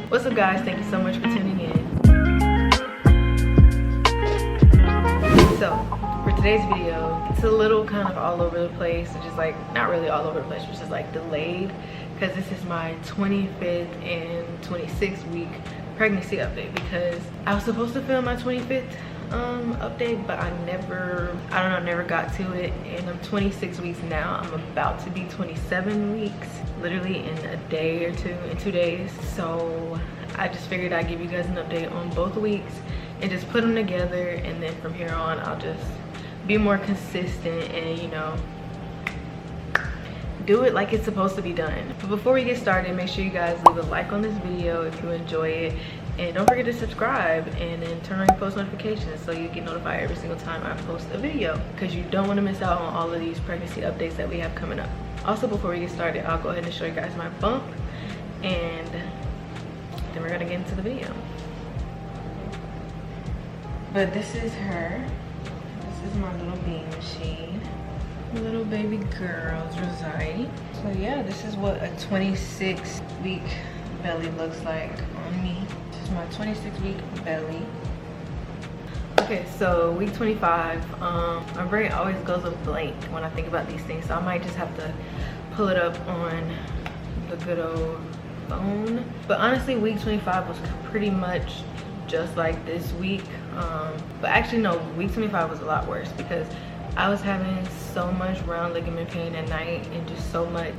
What's up, guys? Thank you so much for tuning in. So for today's video, it's a little kind of all over the place. It's just like, not really all over the place, but just like delayed, because this is my 25th and 26th week pregnancy update, because I was supposed to film my 25th update, but I never got to it. And I'm 26 weeks now. I'm about to be 27 weeks, literally in a day or two, in 2 days. So I just figured I'd give you guys an update on both weeks and just put them together, and then from here on I'll just be more consistent and, you know, do it like it's supposed to be done. But before we get started, make sure you guys leave a like on this video if you enjoy it, and don't forget to subscribe and then turn on your post notifications so you get notified every single time I post a video, because you don't want to miss out on all of these pregnancy updates that we have coming up. Also, before we get started, I'll go ahead and show you guys my bump, and then we're gonna get into the video. But this is her. This is my little bean machine. Little baby girl's Rosai. So yeah, this is what a 26-week belly looks like on me. This is my 26-week belly. Okay, so week 25, my brain always goes a blank when I think about these things, so I might just have to pull it up on the good old phone. But honestly, week 25 was pretty much just like this week. But actually no, week 25 was a lot worse, because I was having so much round ligament pain at night and just so much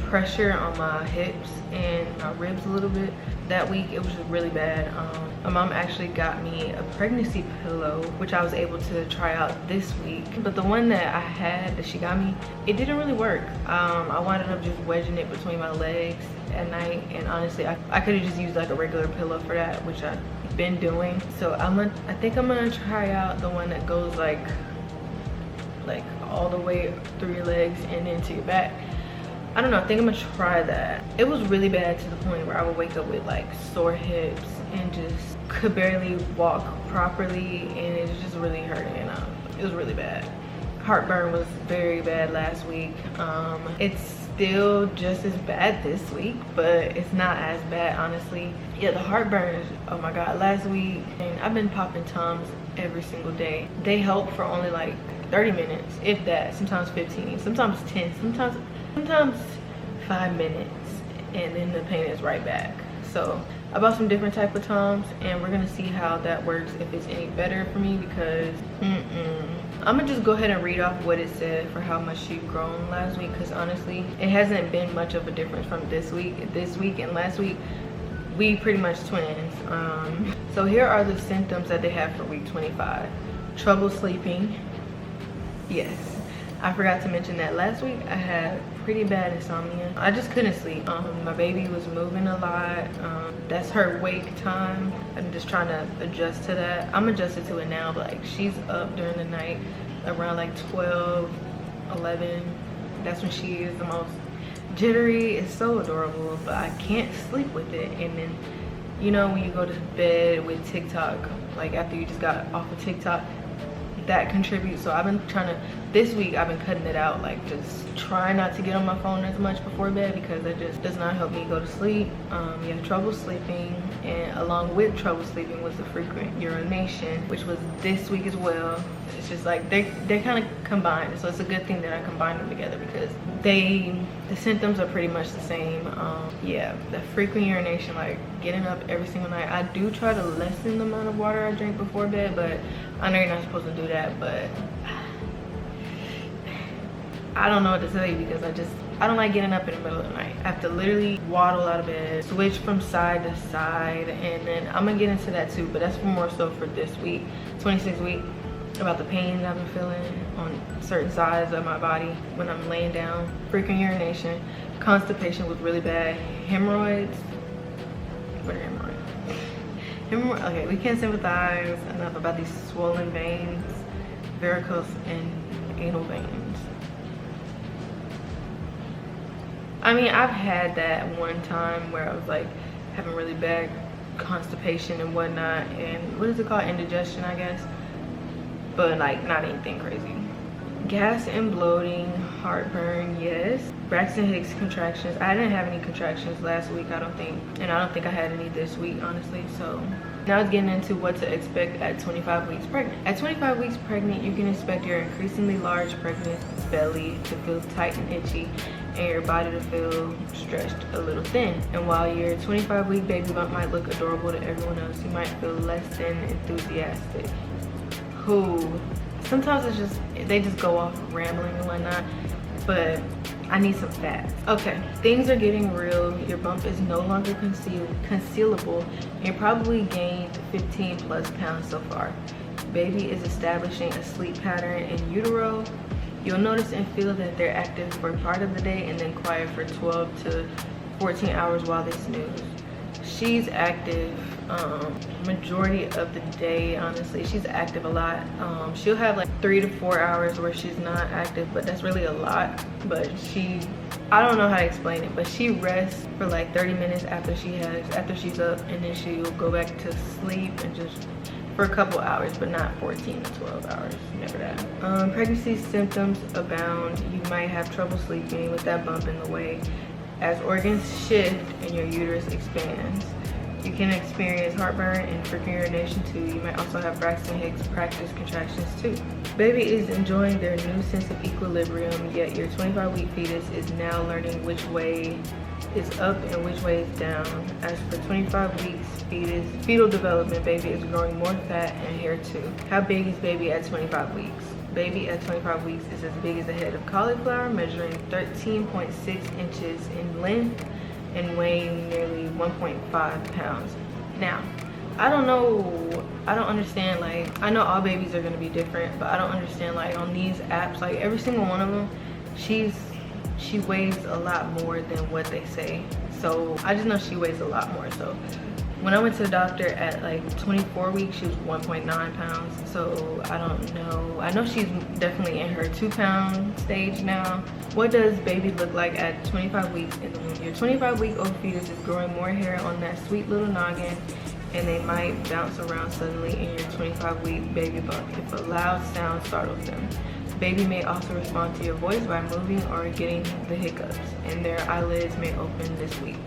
pressure on my hips and my ribs a little bit. That week it was just really bad. My mom actually got me a pregnancy pillow, which I was able to try out this week. But the one that I had, that she got me, it didn't really work. I wound up just wedging it between my legs at night, and honestly I could have just used like a regular pillow for that, which I've been doing. So I think I'm gonna try out the one that goes like all the way through your legs and into your back. I don't know, I think I'm gonna try that. It was really bad to the point where I would wake up with like sore hips and just could barely walk properly, and it was just really hurting. It was really bad. Heartburn was very bad last week. It's still just as bad this week, but it's not as bad, honestly. Yeah, the heartburn is, oh my god, last week, and I've been popping Tums every single day. They help for only like 30 minutes, if that, sometimes 15, sometimes 10, sometimes 5 minutes, and then the pain is right back. So I bought some different type of Tums, and we're gonna see how that works, if it's any better for me, because I'm gonna just go ahead and read off what it said for how much she'd grown last week, because honestly it hasn't been much of a difference from this week and last week. We pretty much twins. So here are the symptoms that they have for week 25. Trouble sleeping. Yes, I forgot to mention that last week I had pretty bad insomnia. I just couldn't sleep. My baby was moving a lot. That's her wake time. I'm just trying to adjust to that. I'm adjusted to it now, but like she's up during the night around like 12, 11. That's when she is the most jittery. It's so adorable, but I can't sleep with it. And then, you know, when you go to bed with TikTok, like after you just got off of TikTok, that contributes. So I've been trying to, this week I've been cutting it out, like just try not to get on my phone as much before bed, because it just does not help me go to sleep. Yeah, trouble sleeping, and along with trouble sleeping was the frequent urination, which was this week as well. It's just like they're kind of combined, so it's a good thing that I combined them together, because the symptoms are pretty much the same. Yeah, the frequent urination, like getting up every single night. I do try to lessen the amount of water I drink before bed, but I know you're not supposed to do that, but I don't know what to tell you, because I don't like getting up in the middle of the night. I have to literally waddle out of bed, switch from side to side, and then I'm gonna get into that too, but that's more so for this week, 26 week, about the pains I've been feeling on certain sides of my body when I'm laying down. Frequent urination, constipation was really bad, hemorrhoids. What are hemorrhoids? Okay, we can't sympathize enough about these swollen veins, varicose and anal veins. I mean, I've had that one time where I was like having really bad constipation and whatnot, and what is it called, indigestion, I guess, but like not anything crazy. Gas and bloating, heartburn, yes. Braxton Hicks contractions. I didn't have any contractions last week, I don't think. And I don't think I had any this week, honestly. So now it's getting into what to expect at 25 weeks pregnant. At 25 weeks pregnant, you can expect your increasingly large pregnant belly to feel tight and itchy, and your body to feel stretched a little thin. And while your 25-week baby bump might look adorable to everyone else, you might feel less than enthusiastic. Who sometimes it's just, they just go off rambling and whatnot, but I need some facts. Okay, things are getting real. Your bump is no longer concealable, and you probably gained 15 plus pounds so far. Baby is establishing a sleep pattern in utero. You'll notice and feel that they're active for part of the day and then quiet for 12 to 14 hours while they snooze. She's active majority of the day, honestly. She's active a lot. She'll have like 3 to 4 hours where she's not active, but that's really a lot. But I don't know how to explain it, but she rests for like 30 minutes after she's up, and then she'll go back to sleep and just for a couple hours, but not 14 to 12 hours, never that. Pregnancy symptoms abound. You might have trouble sleeping with that bump in the way. As organs shift and your uterus expands, you can experience heartburn and frequent urination too. You might also have Braxton Hicks practice contractions too. Baby is enjoying their new sense of equilibrium, yet your 25-week fetus is now learning which way is up and which way is down. As for 25 weeks fetal development, baby is growing more fat and hair too. How big is baby at 25 weeks? Baby at 25 weeks is as big as a head of cauliflower, measuring 13.6 inches in length and weighing nearly 1.5 pounds. Now, I don't understand, like, I know all babies are gonna be different, but I don't understand, like, on these apps, like, every single one of them, she weighs a lot more than what they say. So I just know she weighs a lot more. So when I went to the doctor at like 24 weeks, she was 1.9 pounds. So I don't know. I know she's definitely in her 2-pound stage now. What does baby look like at 25 weeks in the womb? Your 25-week-old fetus is growing more hair on that sweet little noggin, and they might bounce around suddenly in your 25-week baby bump if a loud sound startles them. Baby may also respond to your voice by moving or getting the hiccups, and their eyelids may open this week.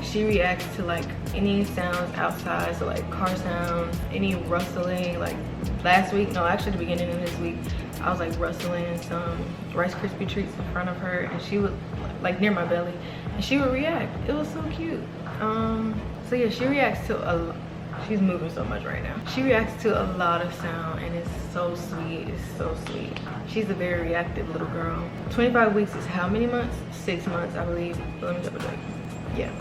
She reacts to like any sounds outside, so like car sounds, any rustling. Like last week, no, actually the beginning of this week, I was like rustling some Rice Krispie treats in front of her, and she would like near my belly, and she would react. It was so cute. So yeah, she reacts to she's moving so much right now. She reacts to a lot of sound, and it's so sweet. It's so sweet. She's a very reactive little girl. 25 weeks is how many months? 6 months, I believe. Let me double check. Yeah.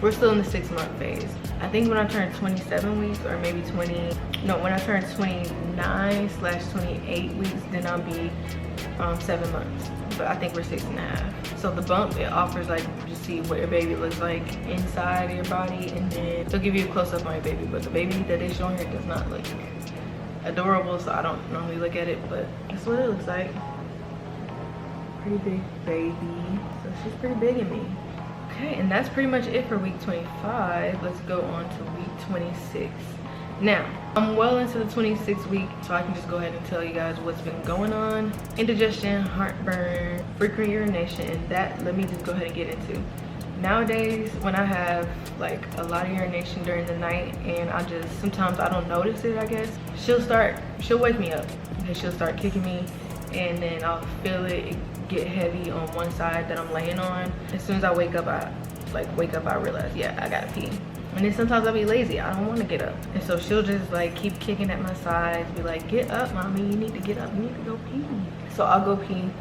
We're still in the 6-month phase. I think when I turn 27 weeks, or maybe when I turn 29/28 weeks, then I'll be 7 months. But I think we're 6.5. So the bump, it offers like to see what your baby looks like inside your body, and then they'll give you a close-up on your baby. But the baby that they're showing here does not look adorable, so I don't normally look at it, but that's what it looks like. Pretty big baby. So she's pretty big in me. Okay, and that's pretty much it for week 25. Let's go on to week 26. Now, I'm well into the 26th week, so I can just go ahead and tell you guys what's been going on. Indigestion, heartburn, frequent urination, and that, let me just go ahead and get into. Nowadays, when I have like a lot of urination during the night, and sometimes I don't notice it, I guess, she'll wake me up, and she'll start kicking me, and then I'll feel it get heavy on one side that I'm laying on. As soon as I wake up, I realize, yeah, I gotta pee. And then sometimes I'll be lazy, I don't want to get up, and so she'll just like keep kicking at my sides, be like, get up mommy, you need to get up, you need to go pee. So I'll go pee.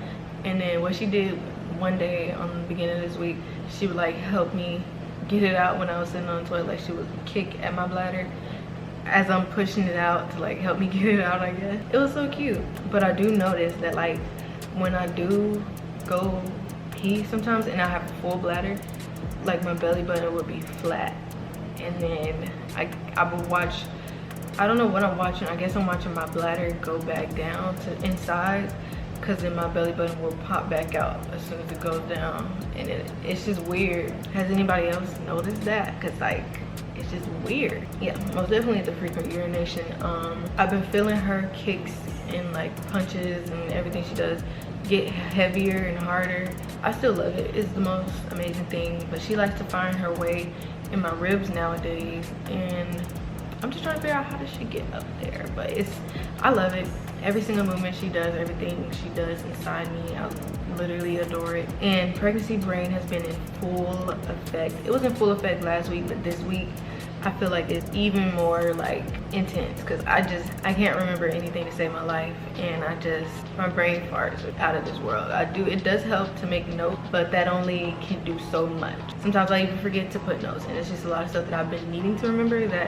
And then what she did one day on the beginning of this week, she would like help me get it out when I was sitting on the toilet. Like she would kick at my bladder as I'm pushing it out to like help me get it out, I guess. It was so cute. But I do notice that like when I do go pee sometimes and I have a full bladder, like my belly button would be flat. And then I would watch, I don't know what I'm watching, I guess I'm watching my bladder go back down to inside, because then my belly button will pop back out as soon as it goes down. And it's just weird. Has anybody else noticed that? Because like it's just weird. Yeah, most definitely the frequent urination. I've been feeling her kicks and like punches and everything she does get heavier and harder. I still love it. It's the most amazing thing. But she likes to find her way in my ribs nowadays, and I'm just trying to figure out how does she get up there. But I love it. Every single movement she does, everything she does inside me, I literally adore it. And pregnancy brain has been in full effect. It was in full effect last week, but this week I feel like it's even more like intense, because I can't remember anything to save my life, and my brain farts out of this world. It does help to make notes, but that only can do so much. Sometimes I even forget to put notes, and it's just a lot of stuff that I've been needing to remember that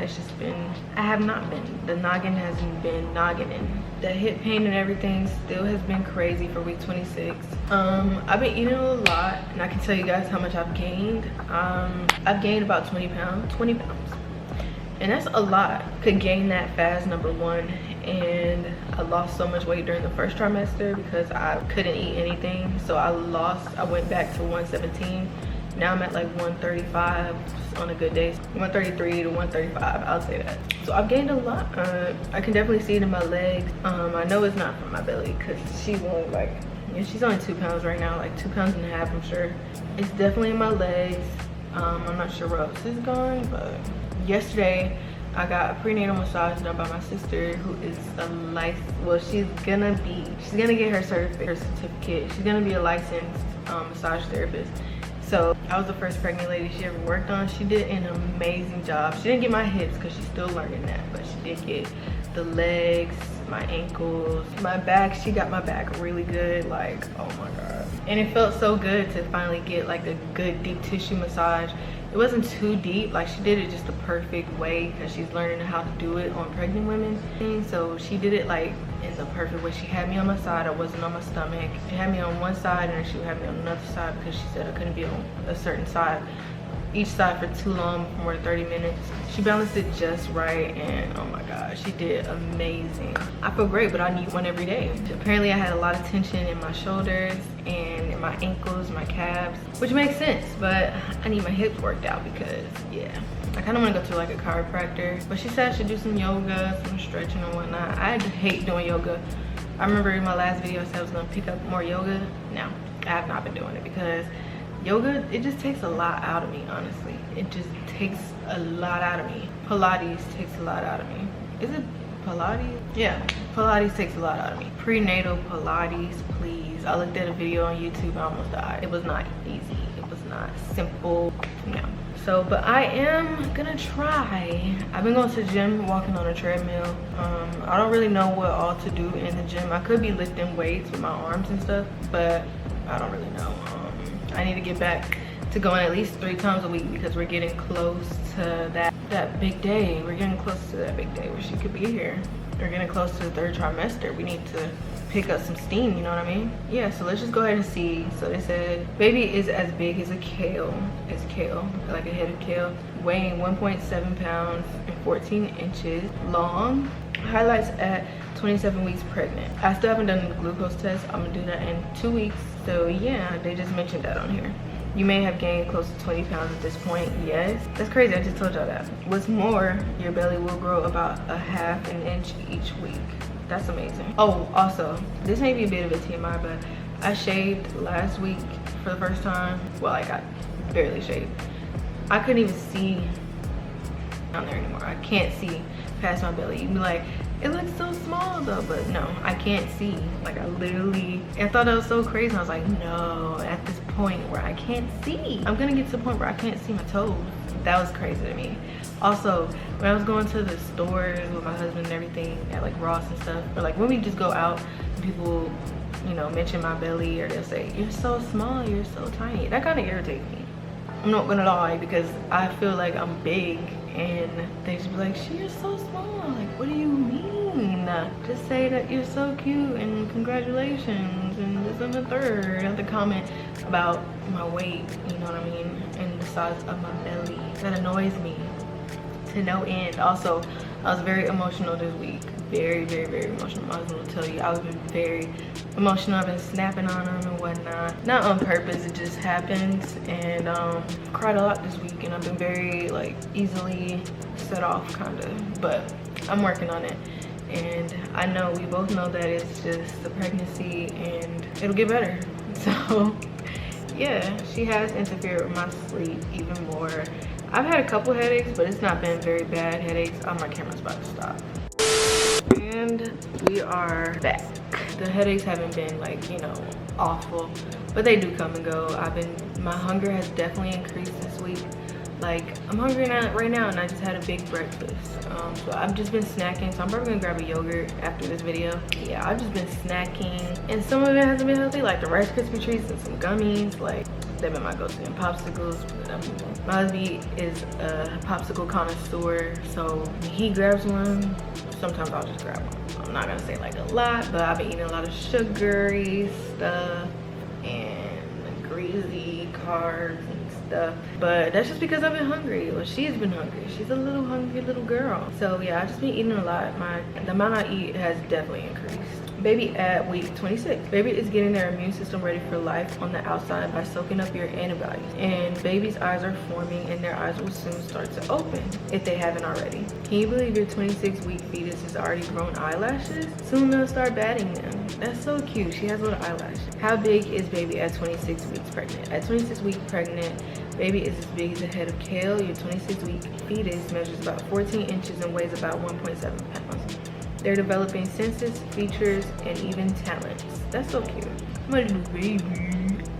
I have not been. The noggin hasn't been noggining. The hip pain and everything still has been crazy for week 26. I've been eating a lot, and I can tell you guys how much I've gained. I've gained about 20 pounds. And that's a lot. Could gain that fast, number one. And I lost so much weight during the first trimester because I couldn't eat anything. So I went back to 117. Now I'm at like 135 on a good day. 133 to 135, I'll say that. So I've gained a lot. I can definitely see it in my legs. I know it's not from my belly, because she's only 2 pounds right now, like 2.5 pounds, I'm sure. It's definitely in my legs. I'm not sure where else it's going, but yesterday I got a prenatal massage done by my sister, who is she's gonna get her certificate. She's gonna be a licensed massage therapist. So I was the first pregnant lady she ever worked on. She did an amazing job. She didn't get my hips because she's still learning that, but she did get the legs, my ankles, my back. She got my back really good, like, oh my god. And it felt so good to finally get like a good deep tissue massage. It wasn't too deep, like she did it just the perfect way, because she's learning how to do it on pregnant women. So she did it like in the perfect way. She had me on my side, I wasn't on my stomach. She had me on one side, and then she would have me on another side, because she said I couldn't be on a certain side, each side for too long, for more than 30 minutes. She balanced it just right, and oh my god, she did amazing. I feel great, but I need one every day. Apparently I had a lot of tension in my shoulders and in my ankles, my calves, which makes sense, but I need my hips worked out, because yeah, I kind of want to go to like a chiropractor. But she said I should do some yoga, some stretching and whatnot. I hate doing yoga. I remember in my last video I said I was going to pick up more yoga. No, I have not been doing it, because yoga, it just takes a lot out of me, honestly. It just takes a lot out of me. Pilates takes a lot out of me. Is it Pilates? Yeah, Pilates takes a lot out of me. Prenatal Pilates, please. I looked at a video on YouTube, I almost died. It was not easy. It was not simple. No. So, but I am gonna try. I've been going to the gym, walking on a treadmill. I don't really know what all to do in the gym. I could be lifting weights with my arms and stuff, but I don't really know. I need to get back to going at least 3 times a week, because we're getting close to that big day. We're getting close to that big day where she could be here. We're getting close to the 3rd trimester. We need to pick up some steam, you know what I mean? Yeah, so let's just go ahead and see. So they said baby is as big as kale, like a head of kale, weighing 1.7 pounds and 14 inches long. Highlights at 27 weeks pregnant. I still haven't done the glucose test. I'm gonna do that in 2 weeks. So yeah, they just mentioned that on here. You may have gained close to 20 pounds at this point. Yes, that's crazy. I just told y'all that. What's more, your belly will grow about a half an inch each week. That's amazing. Oh, also, this may be a bit of a TMI, but I shaved last week for the first time. Well, I got barely shaved. I couldn't even see down there anymore. I can't see past my belly. You'd be like, it looks so small though, but no, I can't see. Like I thought that was so crazy. I was like, no, at this point where I can't see, I'm gonna get to the point where I can't see my toes. That was crazy to me. Also, when I was going to the stores with my husband and everything at like Ross and stuff, or like when we just go out, people, you know, mention my belly, or they'll say, you're so small, you're so tiny. That kind of irritates me. I'm not gonna lie, because I feel like I'm big, and they just be like, you're so small. Like, what do you mean? Just say that you're so cute and congratulations and this and the third. And the comment about my weight, you know what I mean, and the size of my belly. That annoys me to no end. Also, I was very emotional this week. Very, very, very emotional. I was gonna tell you, I was very emotional. I've been snapping on them and whatnot. Not on purpose, it just happens. And cried a lot this week, and I've been very like easily set off, kind of. But I'm working on it. and I know we both know that it's just the pregnancy and it'll get better. So yeah, she has interfered with my sleep even more. I've had a couple headaches, but it's not been very bad headaches. Oh, my camera's about to stop. And we are back. The headaches haven't been like, you know, awful, but they do come and go. My hunger has definitely increased this week. Like, I'm hungry right now, and I just had a big breakfast. So I've just been snacking. So I'm probably gonna grab a yogurt after this video. Yeah, I've just been snacking, and some of it hasn't been healthy, like the Rice Krispie treats and some gummies. Like, they've been my go-to, and popsicles. My husband is a popsicle connoisseur, so when he grabs one, sometimes I'll just grab one. I'm not gonna say like a lot, but I've been eating a lot of sugary stuff and greasy carbs and stuff. But that's just because I've been hungry. Well, she's been hungry. She's a little hungry little girl. So yeah, I've just been eating a lot. The amount I eat has definitely increased. Baby at week 26. Baby is getting their immune system ready for life on the outside by soaking up your antibodies. And baby's eyes are forming, and their eyes will soon start to open if they haven't already. Can you believe your 26-week fetus has already grown eyelashes? Soon they'll start batting them. That's so cute. She has little eyelashes. How big is baby at 26 weeks pregnant? At 26 weeks pregnant, baby is as big as the head of kale. Your 26-week fetus measures about 14 inches and weighs about 1.7 pounds. They're developing senses, features, and even talents. That's so cute. My little baby.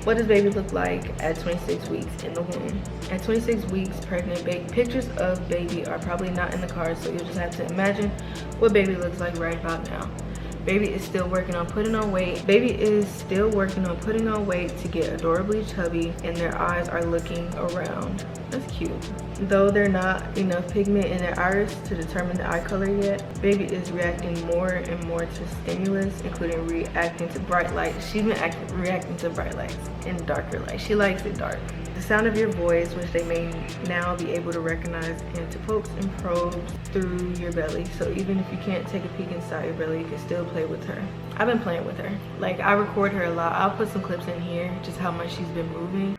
What does baby look like at 26 weeks in the womb? At 26 weeks pregnant, pictures of baby are probably not in the cards, so you'll just have to imagine what baby looks like right about now. Baby is still working on putting on weight. Baby is still working on putting on weight to get adorably chubby, and their eyes are looking around. That's cute. Though there's not enough pigment in their iris to determine the eye color yet, baby is reacting more and more to stimulus, including reacting to bright lights. She's been reacting to bright lights and darker lights. She likes it dark. The sound of your voice, which they may now be able to recognize, and to pokes and probes through your belly. So even if you can't take a peek inside your belly, you can still play with her. I've been playing with her. Like, I record her a lot. I'll put some clips in here, just how much she's been moving.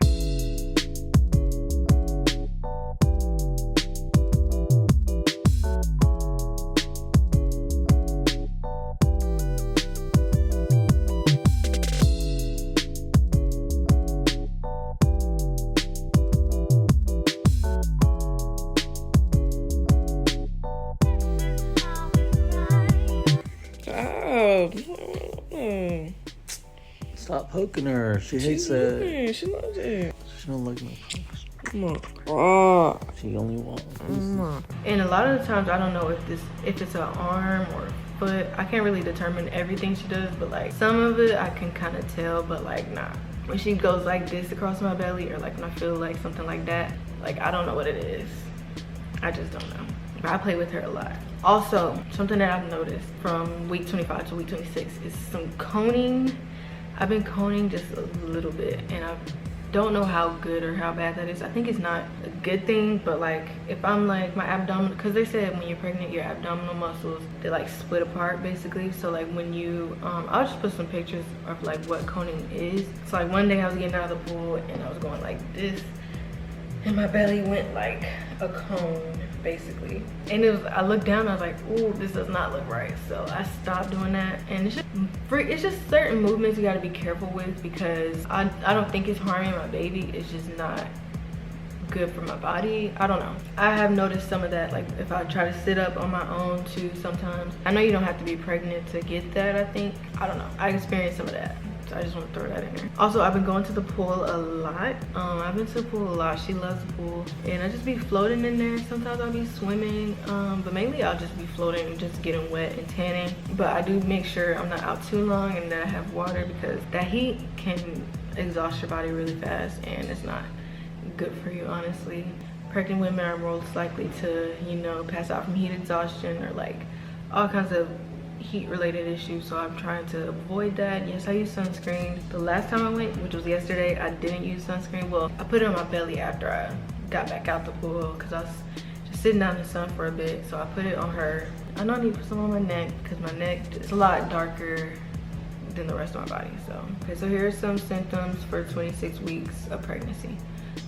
Stop poking her. She hates that. She loves it. She don't like no pokes. Come on. Oh. She only wants. And a lot of the times I don't know if it's an arm or a foot. I can't really determine everything she does, but like some of it I can kind of tell, but like nah. When she goes like this across my belly, or like when I feel like something like that, like I don't know what it is. I just don't know. But I play with her a lot. Also, something that I've noticed from week 25 to week 26 is some coning. I've been coning just a little bit, and I don't know how good or how bad that is. I think it's not a good thing, but like if I'm like my abdominal, because they said when you're pregnant your abdominal muscles, they like split apart basically. So like when you I'll just put some pictures of like what coning is. So like one day I was getting out of the pool and I was going like this, and my belly went like a cone basically, and I looked down and I was like, ooh, this does not look right. So I stopped doing that, and it's just certain movements you got to be careful with, because I don't think it's harming my baby. It's just not good for my body. I don't know. I have noticed some of that, like if I try to sit up on my own too sometimes. I know you don't have to be pregnant to get that, I think. I don't know. I experienced some of that. So I just want to throw that in there. Also, I've been going to the pool a lot. I've been to the pool a lot. She loves the pool, and I just be floating in there. Sometimes I'll be swimming, but mainly I'll just be floating and just getting wet and tanning. But I do make sure I'm not out too long and that I have water, because that heat can exhaust your body really fast, and it's not good for you, honestly. Pregnant women are most likely to, you know, pass out from heat exhaustion or like all kinds of heat related issues, so I'm trying to avoid that. Yes, I use sunscreen. The last time I went, which was yesterday, I didn't use sunscreen. Well, I put it on my belly after I got back out the pool, because I was just sitting out in the sun for a bit, so I put it on her. I know I need to put some on my neck, because my neck is a lot darker than the rest of my body. So okay, so here are some symptoms for 26 weeks of pregnancy.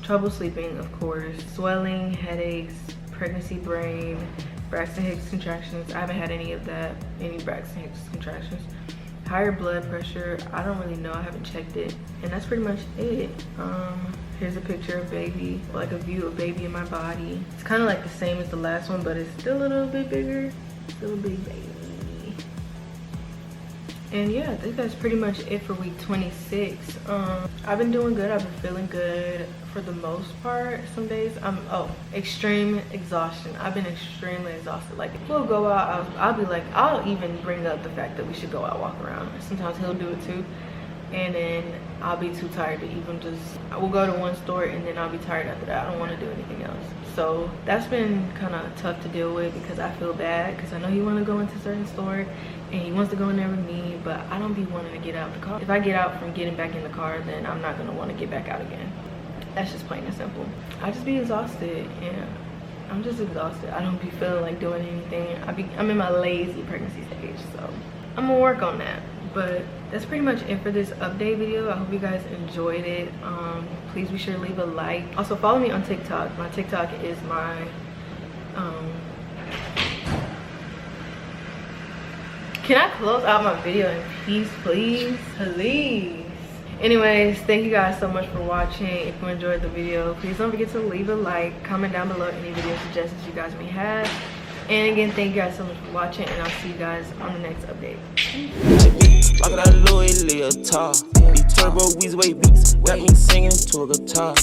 Trouble sleeping, of course, swelling, headaches, pregnancy brain, Braxton Hicks contractions. I haven't had any of that, any Braxton Hicks contractions. Higher blood pressure, I don't really know, I haven't checked it. And that's pretty much it. Here's a picture of baby, like a view of baby in my body. It's kind of like the same as the last one, but it's still a little bit bigger. Still a big baby. And yeah, I think that's pretty much it for week 26. I've been doing good. I've been feeling good for the most part. Some days extreme exhaustion. I've been extremely exhausted. Like, if we'll go out, I'll be like, I'll even bring up the fact that we should go out, walk around. Sometimes he'll do it too. And then I'll be too tired to even we'll go to one store and then I'll be tired after that. I don't want to do anything else. So that's been kind of tough to deal with because I feel bad because I know he want to go into a certain store and he wants to go in there with me, but I don't be wanting to get out the car. If I get out from getting back in the car, then I'm not going to want to get back out again. That's just plain and simple. I just be exhausted, and I'm just exhausted. I don't be feeling like doing anything. I'm in my lazy pregnancy stage, so I'm gonna work on that. But that's pretty much it for this update video. I hope you guys enjoyed it. Please be sure to leave a like. Also follow me on TikTok. My TikTok is my can I close out my video in peace, please? Please. Anyways, thank you guys so much for watching. If you enjoyed the video, please don't forget to leave a like, comment down below any video suggestions you guys may have. And again, thank you guys so much for watching, and I'll see you guys on the next update. Like that Louis Leotard, these turbo weeds, weight beats, got me singing to a guitar.